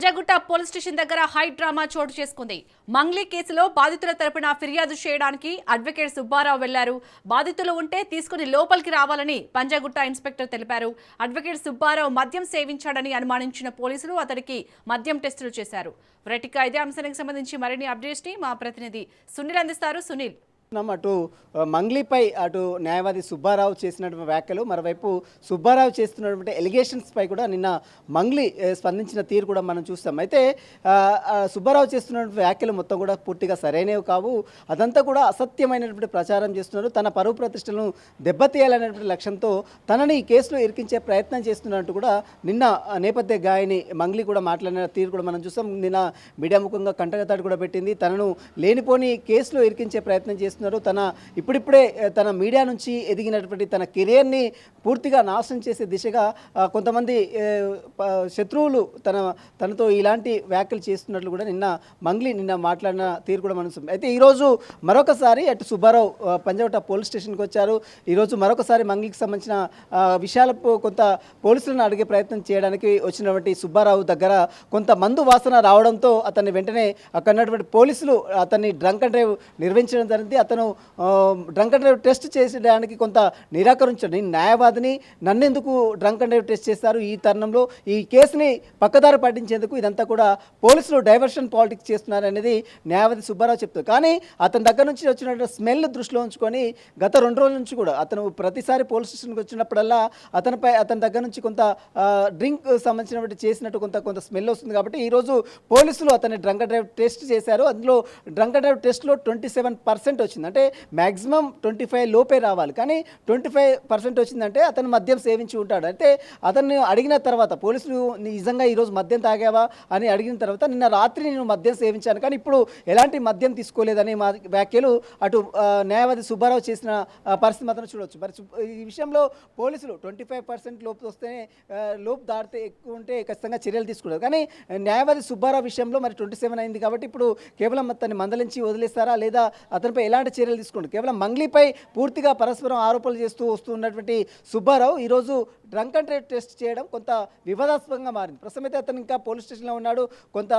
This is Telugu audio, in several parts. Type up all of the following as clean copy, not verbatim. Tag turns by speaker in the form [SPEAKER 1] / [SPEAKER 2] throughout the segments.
[SPEAKER 1] పంజాగుట్ట పోలీస్ స్టేషన్ దగ్గర హై డ్రామా చోటు చేసుకుంది. మంగ్లీ కేసులో బాధితుల తరపున ఫిర్యాదు చేయడానికి అడ్వకేట్ సుబ్బారావు వెళ్లారు. బాధితులు ఉంటే తీసుకుని లోపలికి రావాలని పంజాగుట్ట ఇన్స్పెక్టర్ తెలిపారు. అడ్వకేట్ సుబ్బారావు మద్యం సేవించాడని అనుమానించిన పోలీసులు అతడికి మద్యం టెస్టులు చేశారు. రైట్గా ఇదే అంశానికి సంబంధించి మరిన్ని అప్డేట్స్ ని మా ప్రతినిధి సునీల్ అందిస్తారు. సునీల్,
[SPEAKER 2] అటు మంగ్లీపై అటు న్యాయవాది సుబ్బారావు చేసినటువంటి వ్యాఖ్యలు, మరోవైపు సుబ్బారావు చేస్తున్నటువంటి ఎలిగేషన్స్పై కూడా నిన్న మంగ్లీ స్పందించిన తీరు కూడా మనం చూస్తాం. అయితే సుబ్బారావు చేస్తున్నటువంటి వ్యాఖ్యలు మొత్తం కూడా పూర్తిగా సరైనవి కావు. అదంతా కూడా అసత్యమైనటువంటి ప్రచారం చేస్తున్నారు. తన పరువు ప్రతిష్టలను దెబ్బతీయాలనేటువంటి లక్ష్యంతో తనని ఈ కేసులో ఇరికించే ప్రయత్నం చేస్తున్నట్టు కూడా నిన్న నేపథ్య గాయని మంగ్లీ కూడా మాట్లాడిన తీరు కూడా మనం చూస్తాం. నిన్న మీడియా ముఖంగా కంటగతాడు కూడా పెట్టింది. తనను లేనిపోని కేసులో ఇరికించే ప్రయత్నం చేస్తున్నారు. తన ఇప్పుడిప్పుడే తన మీడియా నుంచి ఎదిగినటువంటి తన కెరియర్ని పూర్తిగా నాశనం చేసే దిశగా కొంతమంది శత్రువులు తనతో ఇలాంటి వ్యాఖ్యలు చేస్తున్నట్లు కూడా మంగ్లీ మాట్లాడిన తీరు కూడా మనం. అయితే ఈరోజు మరొకసారి అటు సుబ్బారావు పంజాగుట్ట పోలీస్ స్టేషన్కి వచ్చారు. ఈరోజు మరొకసారి మంగ్లీకి సంబంధించిన విషయాలకు కొంత పోలీసులను అడిగే ప్రయత్నం చేయడానికి వచ్చినటువంటి సుబ్బారావు దగ్గర కొంత మందు వాసన రావడంతో అతన్ని వెంటనే అక్కడ ఉన్నటువంటి పోలీసులు అతన్ని డ్రంక్ అండ్ డ్రైవ్ నిర్వహించడం జరిగింది. అతను డ్రంక్ అండ్ డ్రైవ్ టెస్ట్ చేసేయడానికి కొంత నిరాకరించాడు. నేను న్యాయవాదిని, నన్నెందుకు డ్రంక్ అండ్ డ్రైవ్ టెస్ట్ చేస్తారు? ఈ తరుణంలో ఈ కేసుని పక్కదారి పట్టించేందుకు ఇదంతా కూడా పోలీసులు డైవర్షన్ పాలిటిక్స్ చేస్తున్నారు అనేది న్యాయవాది సుబ్బారావు చెప్తారు. కానీ అతని దగ్గర నుంచి వచ్చినటువంటి స్మెల్ దృష్టిలో ఉంచుకొని గత 2 రోజుల నుంచి కూడా అతను ప్రతిసారి పోలీస్ స్టేషన్కి వచ్చినప్పుడల్లా అతని దగ్గర నుంచి కొంత డ్రింక్ సంబంధించినటువంటి చేసినట్టు కొంత స్మెల్ వస్తుంది. కాబట్టి ఈరోజు పోలీసులు అతన్ని డ్రంక్ అండ్ డ్రైవ్ టెస్ట్ చేశారు. అందులో డ్రంక్ అండ్ డ్రైవ్ టెస్ట్లో 27% వచ్చింది. అంటే మ్యాక్సిమం 25 లోపే రావాలి, కానీ 25% వచ్చిందంటే అతను మద్యం సేవించి ఉంటాడు. అయితే అతన్ని అడిగిన తర్వాత పోలీసులు నిజంగా ఈరోజు మద్యం తాగావా అని అడిగిన తర్వాత నిన్న రాత్రి నేను మద్యం సేవించాను, కానీ ఇప్పుడు ఎలాంటి మద్యం తీసుకోలేదని మా వ్యాఖ్యలు అటు న్యాయవాది సుబ్బారావు చేసిన పరిస్థితి మాత్రం చూడవచ్చు. మరి ఈ విషయంలో పోలీసులు 25% లోపు వస్తేనే లోపు దాటితే ఎక్కువ ఉంటే ఖచ్చితంగా చర్యలు తీసుకుంటారు. కానీ న్యాయవాది సుబ్బారావు విషయంలో మరి 27 అయింది కాబట్టి ఇప్పుడు కేవలం అతన్ని మందలించి వదిలేస్తారా లేదా అతనిపై ఎలాంటి చర్యలు తీసుకుంటారు? కేవలం మంగ్లీపై పూర్తిగా పరస్పరం ఆరోపణలు వస్తున్నటువంటి సుబ్బారావు ఈరోజు డ్రంక్ అండ్ డ్రైవ్ టెస్ట్ చేయడం కొంత వివాదాస్పదంగా మారింది. ప్రస్తుతం అయితే అతను ఇంకా పోలీస్ స్టేషన్లో ఉన్నాడు. కొంత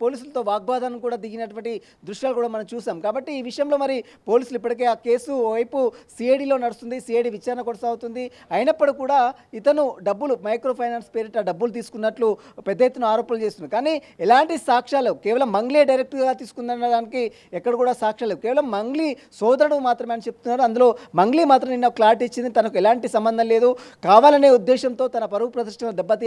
[SPEAKER 2] పోలీసులతో వాగ్వాదాన్ని కూడా దిగినటువంటి దృశ్యాలు కూడా మనం చూసాం. కాబట్టి ఈ విషయంలో మరి పోలీసులు ఇప్పటికే ఆ కేసు వైపు సిఐడిలో నడుస్తుంది, సిఐడి విచారణ కొనసాగుతుంది. అయినప్పుడు కూడా ఇతను మైక్రో ఫైనాన్స్ పేరిట డబ్బులు తీసుకున్నట్లు పెద్ద ఎత్తున ఆరోపణలు చేస్తున్నారు. కానీ ఎలాంటి సాక్ష్యాలు, కేవలం మంగ్లీ డైరెక్ట్గా తీసుకుందనడానికి ఎక్కడ కూడా సాక్ష్యాలు, కేవలం మంగ్లీ సోదరుడు మాత్రమే అని చెప్తున్నారు. అందులో మంగ్లీ మాత్రం నిన్న క్లారిటీ ఇచ్చింది, తనకు ఎలాంటి సంబంధం లేదు, కావాలనే ఉద్దేశంతో తన పరువు ప్రతిష్టను దెబ్బతీ